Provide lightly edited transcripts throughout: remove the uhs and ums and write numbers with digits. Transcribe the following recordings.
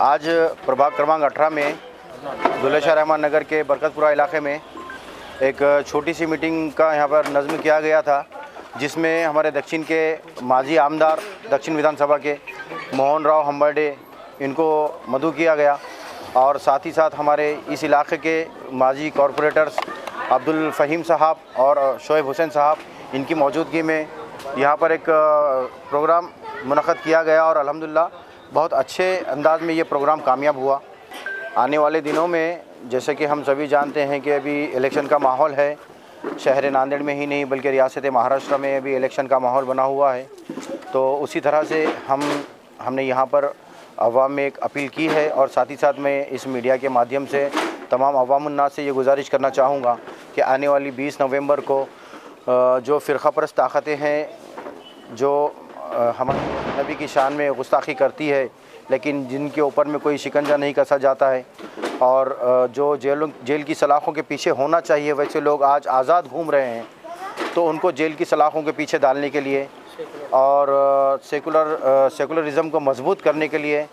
आज प्रभाग क्रमांक 18 में दुल्हे शाह रहमान नगर के बरकतपुरा इलाके में एक छोटी सी मीटिंग का यहाँ पर नज़्म किया गया था, जिसमें हमारे दक्षिण के माजी आमदार दक्षिण विधानसभा के मोहन राव हम्बर्डे इनको मदऊ किया गया और साथ ही साथ हमारे इस इलाके के माजी कॉरपोरेटर्स अब्दुल फ़हीम साहब और शोएब हुसैन साहब, इनकी मौजूदगी में यहाँ पर एक प्रोग्राम मुनक़्क़द किया गया और अल्हम्दुलिल्लाह बहुत अच्छे अंदाज में ये प्रोग्राम कामयाब हुआ। आने वाले दिनों में जैसे कि हम सभी जानते हैं कि अभी इलेक्शन का माहौल है, शहर नांदेड़ में ही नहीं बल्कि रियासत महाराष्ट्र में अभी इलेक्शन का माहौल बना हुआ है। तो उसी तरह से हमने यहाँ पर अवाम में एक अपील की है और साथ ही साथ मैं इस मीडिया के माध्यम से तमाम अवामुन्नास से ये गुजारिश करना चाहूँगा कि आने वाली 20 नवंबर को जो फ़िरक़ा परस्त ताकतें हैं, जो हमारे नबी की शान में गुस्ताखी करती है लेकिन जिनके ऊपर में कोई शिकंजा नहीं कसा जाता है और जो जेल की सलाखों के पीछे होना चाहिए वैसे लोग आज आज़ाद घूम रहे हैं, तो उनको जेल की सलाखों के पीछे डालने के लिए और सेकुलरिज़म को मजबूत करने के लिए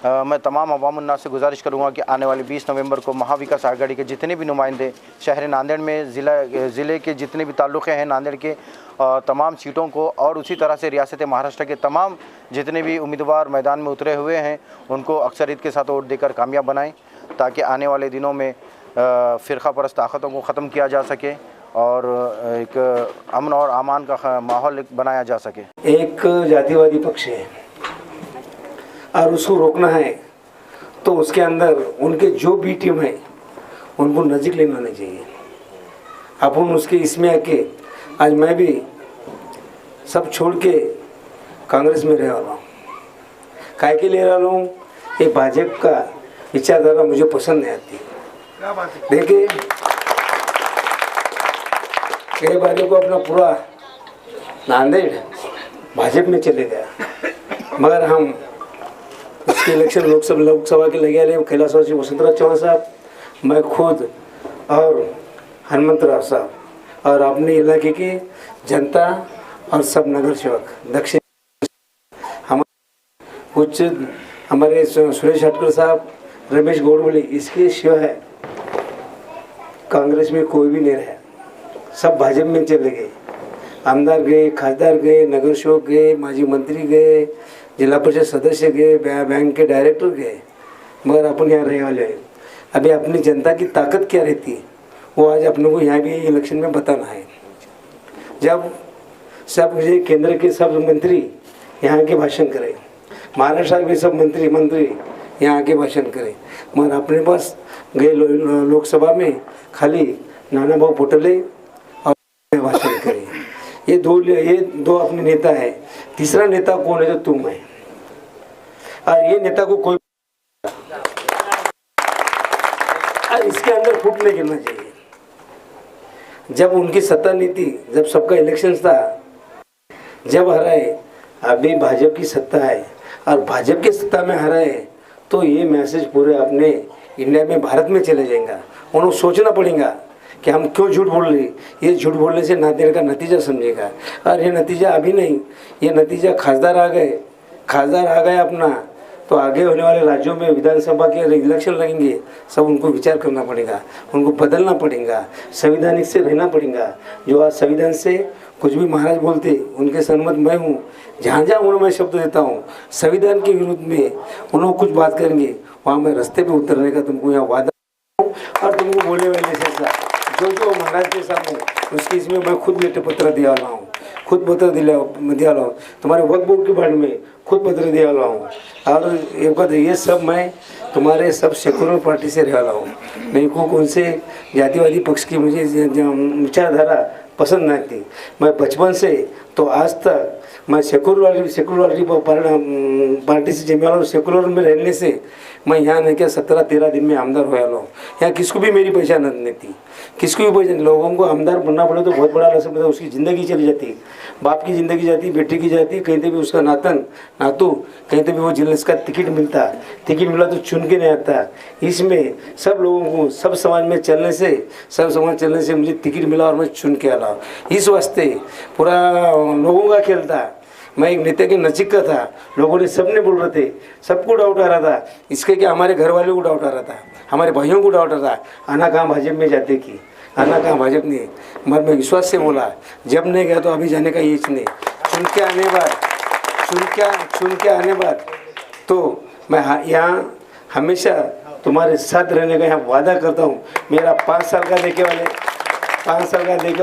मैं तमाम अवामुन्नास से गुजारिश करूँगा कि आने वाली 20 नवंबर को महाविकास आघाड़ी के जितने भी नुमाइंदे शहर नांदेड़ में ज़िले के जितने भी ताल्लुक़े हैं नांदेड़ के तमाम सीटों को और उसी तरह से रियासत महाराष्ट्र के तमाम जितने भी उम्मीदवार मैदान में उतरे हुए हैं उनको अक्सरियत के साथ वोट देकर कामयाब बनाएं, ताकि आने वाले दिनों में फ़िरक़ा परस्त ताकतों को ख़त्म किया जा सके और एक अमन और अमान का माहौल बनाया जा सके। एक जातिवादी पक्ष है और उसको रोकना है तो उसके अंदर उनके जो भी टीम है उनको नज़दीक लेना नहीं चाहिए। अपन उसके इसमें आके आज मैं भी सब छोड़ के कांग्रेस में रह रहा हूँ। काय के ले रहा हूँ, ये भाजपा का विचारधारा मुझे पसंद नहीं आती। देखिए कई बार को अपना पूरा नांदेड़ भाजपा में चले गया, मगर हम उसके इलेक्शन लोकसभा के लगे रहे कैलाशवासी वसंतराव चौहान साहब, मैं खुद और हनुमंतराव साहब और अपने इलाके की जनता और सब नगर सेवक दक्षिण कुछ हमारे सुरेश हटकर साहब, रमेश गोडबोले, इसके शिव है कांग्रेस में कोई भी नहीं रहा, सब भाजपा में चले गए। आमदार गए, खासदार गए, नगर सेवक गए, माजी मंत्री गए, जिला परिषद सदस्य गए, बैंक के डायरेक्टर गए, मगर अपन यहाँ रहने वाले हैं। अभी अपनी जनता की ताकत क्या रहती है वो आज अपने को यहाँ भी इलेक्शन में बताना है। जब सब केंद्र के सब मंत्री यहाँ के भाषण करें, महाराष्ट्र के सब मंत्री यहाँ के भाषण करें, मगर अपने पास गए लोकसभा में खाली नाना भाऊ पटोले और भाषण करें। ये दो अपने नेता है। तीसरा नेता कौन है? जो तुम है। और ये नेता को कोई और इसके अंदर फूट नहीं गिरना चाहिए। जब उनकी सत्ता नीति, जब सबका इलेक्शन था, जब हराए, अभी भाजपा की सत्ता है और भाजपा की सत्ता में हराए तो ये मैसेज पूरे अपने इंडिया में भारत में चले जाएगा। उनको सोचना पड़ेगा कि हम क्यों झूठ बोल रहे। ये झूठ बोलने से नांदेड़ का नतीजा समझेगा और ये नतीजा अभी नहीं, ये नतीजा खासदार आ गए अपना, तो आगे होने वाले राज्यों में विधानसभा के इलेक्शन लगेंगे, सब उनको विचार करना पड़ेगा, उनको बदलना पड़ेगा, संवैधानिक से रहना पड़ेगा। जो आज संविधान से कुछ भी महाराज बोलते उनके सहमत मैं हूँ। जहाँ उन्हें मैं शब्द देता हूँ संविधान के विरुद्ध में उन्होंने कुछ बात करेंगे, वहाँ मैं रास्ते पे उतरने का तुमको यहाँ वादा और तुमको बोले वाले से जो महाराज के सामने उसकी इसमें मैं खुद लेटर पत्र दिया रहा हूँ, खुद पत्र दिया रहा हूँ, तुम्हारे वक्त बोर्ड के बारे में खुद पत्र दिया रहा हूँ। और ये सब मैं तुम्हारे सब सेकुलर पार्टी से रह रहा हूँ। मेरे को कौन से जातिवादी पक्ष की मुझे विचारधारा पसंद नहीं थी। मैं बचपन से तो आज तक मैं सेकुलर पार्टी से जमे सेकुलर में रहने से मैं यहाँ नहीं क्या 17-13 दिन में आमदार हो हूँ। यहाँ किसको भी मेरी पहचान नहीं थी, किसको भी पहचान। लोगों को आमदार बनना पड़े तो बहुत बड़ा लक्ष्य, उसकी ज़िंदगी चली जाती, बाप की ज़िंदगी जाती, बेटी की जाती, कहीं पे भी उसका नातू कहीं पे भी वो जिले का टिकट मिला तो चुन के नहीं आता। इसमें सब लोगों को सब समाज चलने से मुझे टिकट मिला और मैं चुन के आया। इस वास्ते पूरा लोगों का खेल था। मैं एक नेता के नजीक का था, लोगों ने सबने बोल रहे थे, सबको डाउट आ रहा था, इसके क्या हमारे घर वालों को डाउट आ रहा था, हमारे भाइयों को डाउट आ रहा था, आना कहाँ भाजपा में जाते की, आना कहाँ भाजपा ने। मगर मैं विश्वास से बोला, जब नहीं गया तो अभी जाने का ये नहीं। चुन के आने बाद तो मैं यहाँ हमेशा तुम्हारे साथ रहने का यहाँ वादा करता हूँ। मेरा 5 साल का देखे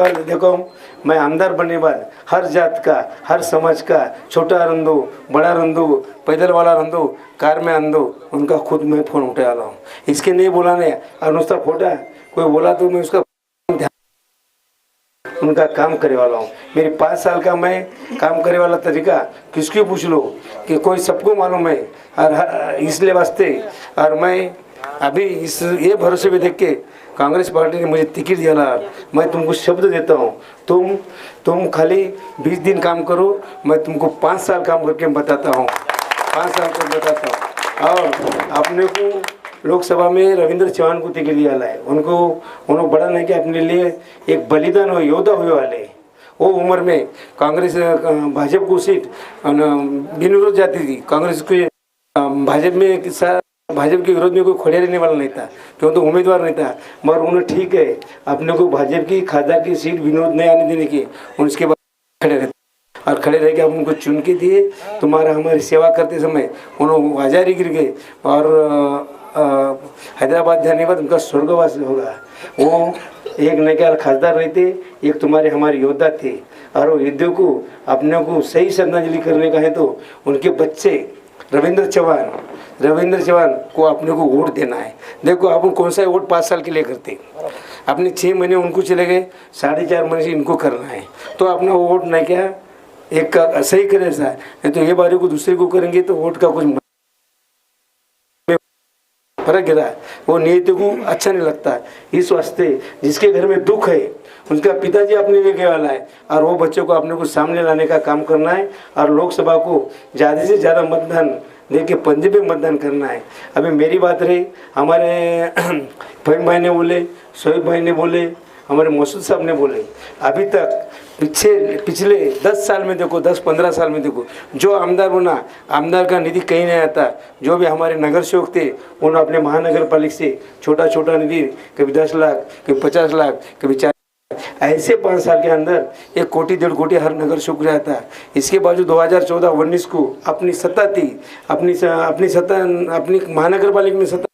वाले देखो, मैं आमदार बनने बाद हर जात का, हर समाज का, छोटा रंदो, बड़ा रंदो, पैदल वाला रंदो, कार में अंदो, उनका खुद मैं फ़ोन उठा वाला हूँ। इसके नहीं बुलाने और उसका फोटा कोई बोला तो मैं उसका उनका काम करे वाला हूँ। मेरे 5 साल का मैं काम करे वाला तरीका किसको पूछ लो कि कोई सबको मालूम है, और इसलिए वास्ते और मैं अभी ये भरोसे भी देख के कांग्रेस पार्टी ने मुझे टिकट दिया। मैं तुमको शब्द देता हूँ, तुम खाली 20 दिन काम करो, मैं तुमको 5 साल काम करके बताता हूँ, 5 साल को बताता हूँ। और अपने को लोकसभा में रविंद्र चौहान को टिकट दिया है, उन्होंने बड़ा नहीं कि अपने लिए एक बलिदान हो, योद्धा हुए वाले। वो उम्र में कांग्रेस भाजपा को सीट बिनविरोध जाती थी, कांग्रेस को भाजपा के विरोध में कोई खड़े रहने वाला नहीं था, क्यों तो उम्मीदवार नहीं था। मगर उन्हें ठीक है, अपने को भाजपा की खादा की सीट विनोद नहीं आने देने की, उसके बाद खड़े रह के उनको चुन के दिए। तुम्हारा हमारी सेवा करते समय उन्होंने आजारी गिर गए और हैदराबाद जाने के बाद उनका स्वर्गवास होगा। वो एक नगर खासदार रहते, एक तुम्हारे हमारे योद्धा थे, और वो युद्ध को अपने को सही श्रद्धांजलि करने का है तो उनके बच्चे रविंद्र चौहान को अपने को वोट देना है। देखो अपन कौन सा वोट 5 साल के लिए करते, अपने 6 महीने उनको चले गए, 4.5 महीने से इनको करना है, तो अपना वोट नहीं क्या एक का सही करे सा, नहीं तो ये बारी को दूसरे को करेंगे तो वोट का कुछ फर्क गिरा है, वो नीति को अच्छा नहीं लगता। इस वास्ते जिसके घर में दुख है, उनका पिताजी अपने लेके वाला है, और वो बच्चों को अपने को सामने लाने का काम करना है, और लोकसभा को ज़्यादा से ज़्यादा मतदान देके पंजे पे मतदान करना है। अभी मेरी बात रही, हमारे फहीम भाई ने बोले, शोएब भाई ने बोले, हमारे मसूद साहब ने बोले, अभी तक पिछले 10 साल में देखो, 10-15 साल में देखो, जो आमदार बना, आमदार का निधि कहीं नहीं आता। जो भी हमारे नगर सेवक थे, उन्होंने अपने महानगर पालिका से छोटा निधि, कभी 10 लाख, कभी 50 लाख, कभी 4 ऐसे 5 साल के अंदर 1 कोटी 1.5 कोटी हर नगर सेवक जाता। इसके बावजूद 2014-19 को अपनी सत्ता थी, अपनी महानगर पालिका में सत्ता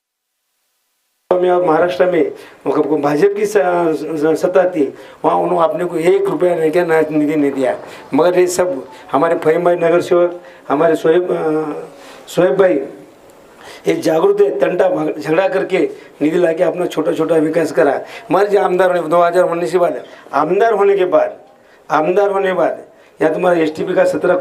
में, और महाराष्ट्र में भाजपा की सत्ता थी, वहाँ उन्होंने अपने को 1 रुपया नहीं क्या निधि नहीं दिया। मगर ये सब हमारे फहीम भाई नगर सेवक, हमारे शोएब भाई ये जागरूक है, तंटा झगड़ा करके निधि लाके अपना छोटा विकास करा। मगर जो आमदार होने 2019 के बाद आमदार होने बाद या तुम्हारा STP का 17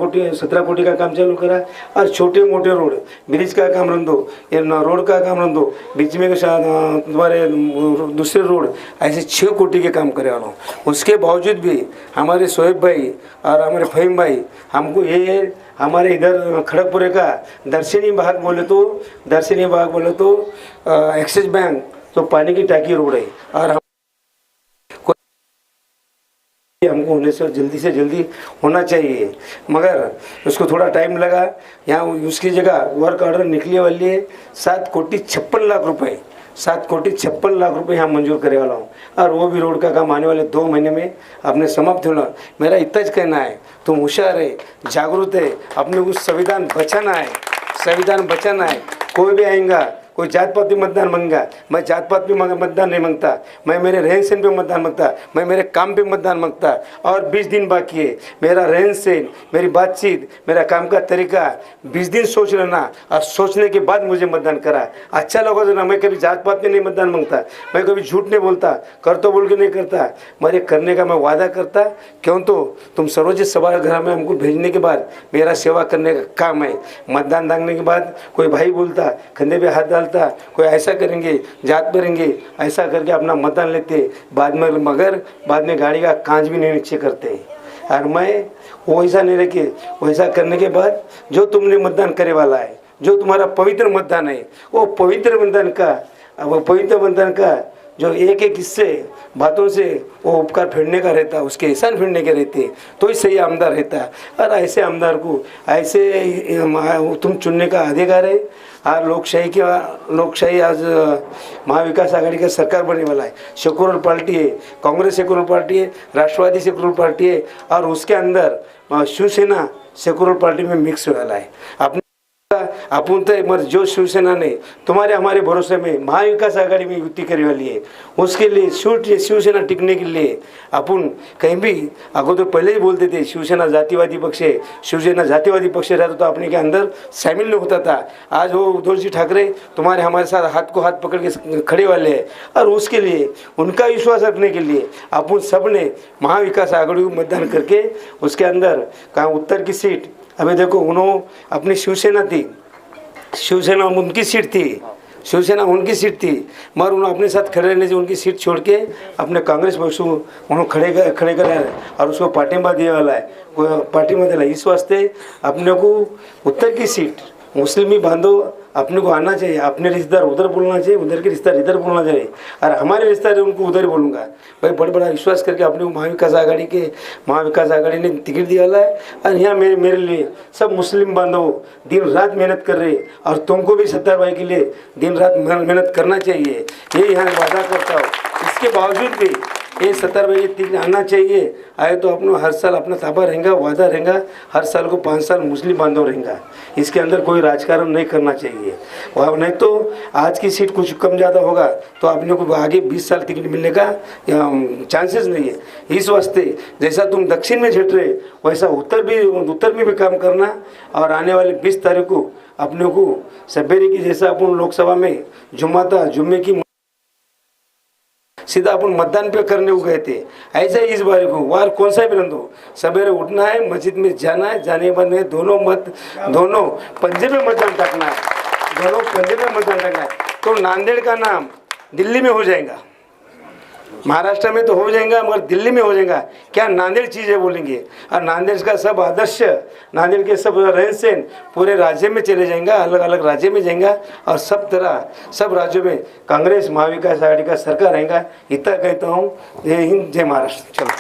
कोटी का काम चालू करा, और छोटे मोटे रोड, ब्रिज का काम रन दो, या रोड का काम रन दो, बीच में तुम्हारे दूसरे रोड, ऐसे 6 कोटी के काम करे वाला हूँ। उसके बावजूद भी हमारे शोएब भाई और हमारे फहीम भाई हमको ये हमारे इधर खड़गपुर का दर्शनीय भाग बोले तो एक्सिस बैंक तो पानी की टाकी रोड है, और हमको होने से जल्दी होना चाहिए। मगर उसको थोड़ा टाइम लगा। यहाँ उसकी जगह वर्क ऑर्डर निकले वाली है 7 कोटी 56 लाख रुपए, 7 कोटी 56 लाख रुपए यहाँ मंजूर करे वाला हूँ, और वो भी रोड का काम आने वाले 2 महीने में अपने समाप्त होना। मेरा इतना ही कहना है, तुम होशियार है, जागरूक है, अपने को संविधान बचाना है। कोई भी आएगा, कोई जात पात पे मतदान मांगा, मैं जात पात पे मतदान नहीं मांगता, मैं मेरे रहन सहन पे मतदान मांगता, मैं मेरे काम पे मतदान मांगता। और 20 दिन बाकी है, मेरा रहन सहन, मेरी बातचीत, मेरा काम का तरीका 20 दिन सोच लेना, और सोचने के बाद मुझे मतदान करा। अच्छा लगा तो ना, मैं कभी जात पात पे नहीं मतदान मांगता, मैं कभी झूठ नहीं बोलता, कर तो बोल के नहीं करता, मेरे करने का मैं वादा करता। क्यों तो तुम सर्वोच्च सभागृह में हमको भेजने के बाद मेरा सेवा करने का काम है। मतदान दांगने के बाद कोई भाई बोलता, कंधे पे हाथ डालता, कोई ऐसा करेंगे, जात करेंगे, ऐसा करके अपना मतदान लेते, मगर बाद में गाड़ी का कांच भी नहीं नीचे करते। और मैं वैसा नहीं रखे, वैसा करने के बाद जो तुमने मतदान करे वाला है, जो तुम्हारा पवित्र मतदान है, वो पवित्र मतदान का जो एक एक हिस्से बातों से वो उपकार फेरने का रहता है, उसके एहसान फेरने के रहते, तो ही सही आमदार रहता है। और ऐसे आमदार को ऐसे तुम चुनने का अधिकार है। आज लोकशाही आज महाविकास आघाड़ी का सरकार बनने वाला है। सेक्युलर पार्टी है, कांग्रेस सेक्युलर पार्टी है, राष्ट्रवादी सेक्युलर पार्टी है, और उसके अंदर शिवसेना सेक्युलर पार्टी में मिक्स वाला है। अपन तो मर जो शिवसेना ने तुम्हारे हमारे भरोसे में महाविकास आघाड़ी में युति करने वाली है, उसके लिए शिवसेना टिकने के लिए अपन कहीं भी अगोदर पहले ही बोलते थे शिवसेना जातिवादी पक्ष है, शिवसेना जातिवादी पक्ष रहता तो अपने के अंदर शामिल नहीं होता था। आज वो उद्धव जी ठाकरे तुम्हारे हमारे साथ हाथ को हाथ पकड़ के खड़े वाले हैं, और उसके लिए उनका विश्वास रखने के लिए अपन सब ने महाविकास आघाड़ी को मतदान करके उसके अंदर कहाँ उत्तर की सीट, अभी देखो उन्होंने अपनी शिवसेना थी, शिवसेना उनकी सीट थी, शिवसेना उनकी सीट थी, मगर उन्होंने अपने साथ खड़े रहने से उनकी सीट छोड़ के अपने कांग्रेस पक्ष को उन्होंने खड़े कराया और उसको पार्टिंबा दिया वाला है, पार्टिंबा दिला। इस वास्ते अपने को उत्तर की सीट मुस्लिम ही बांधो अपने को आना चाहिए, अपने रिश्तेदार उधर बोलना चाहिए, उधर के रिश्तेदार इधर बोलना चाहिए, और हमारे रिश्तेदार उनको उधर ही बोलूँगा भाई। बड़ा विश्वास करके अपने को महाविकास आघाड़ी ने टिकट दिया है, और यहाँ मेरे लिए सब मुस्लिम बांधव दिन रात मेहनत कर रहे, और तुमको भी सत्तार भाई के लिए दिन रात मेहनत करना चाहिए, ये यहाँ वादा करता हूँ। इसके बावजूद भी ये 70 बजे आना चाहिए, आए तो अपना हर साल अपना ताबा रहेगा, वादा रहेगा, हर साल को 5 साल मुस्लिम बांधव रहेगा। इसके अंदर कोई राजकारण नहीं करना चाहिए, और नहीं तो आज की सीट कुछ कम ज़्यादा होगा तो अपने को आगे 20 साल टिकट मिलने का चांसेस नहीं है। इस वास्ते जैसा तुम दक्षिण में झट रहे वैसा उत्तर में भी काम करना, और आने वाले 20 तारीख को अपने को सवेरे की जैसा अपन लोकसभा में जुम्मे की सीधा अपन मतदान पे करने को गए थे, ऐसे ही इस बार को वार कौन सा भी रंधो सवेरे उठना है, मस्जिद में जाना है, जाने के बाद में दोनों पंजे में मतदान टाकना है, दोनों पंजे में मतदान टाकना है। तो नांदेड़ का नाम दिल्ली में हो जाएगा, महाराष्ट्र में तो हो जाएगा, मगर दिल्ली में हो जाएगा। क्या नांदेड़ चीज़ें बोलेंगे, और नांदेड़ का सब आदर्श, नांदेड़ के सब रहन सहन पूरे राज्य में चले जाएंगे, अलग अलग राज्य में जाएंगा, और सब राज्यों में कांग्रेस महाविकास आघाड़ी का सरकार रहेगा। इतना कहता हूँ। जय हिंद, जय महाराष्ट्र। चलो।